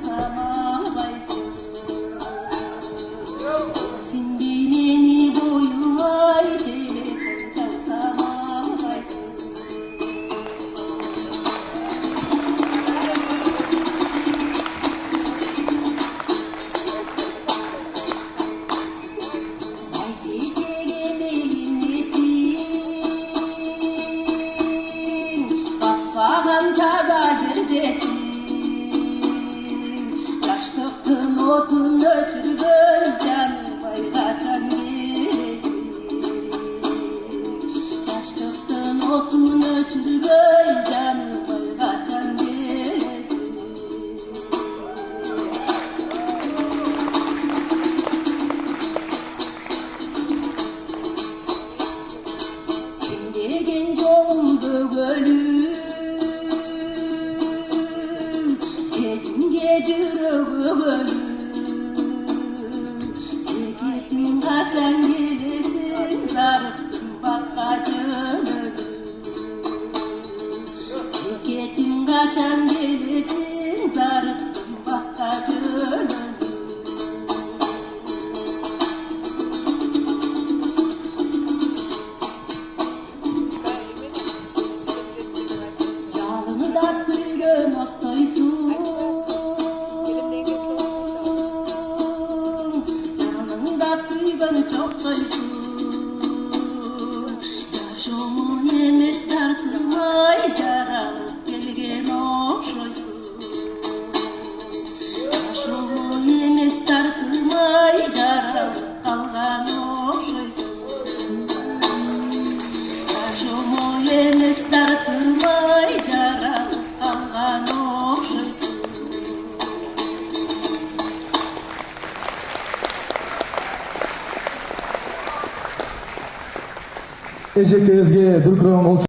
чалсам албайсың. Сенбей мени боюңай, телефон чалсам албайсың. Баспаған таза жердесің, жаштықтың отын өчіргөй, жаныбай качан келесің. Жаштықтың отын өчіргөй, жаныбай качан келесің. Сен деген жолың бөгөлүү, сезимге жүрөгү көлүү. Секетиң качан келесиң, зарыктым бакка жөнөлүү. Секетиң качан келесиң, зарыктым бакка жөнөлүү. Жалыны да күйгөн оттойсуң, жаның да күйгөн чоктойсуң. Жашооңо эмес тартылмай, жаралып келген окшойсуң. Жашооңо эмес тартылмай, жаралып калган окшойсуң. Жашооңо эмес тартылмай, жаралып калган окшойсуң. Эжекебизге дүркүрөң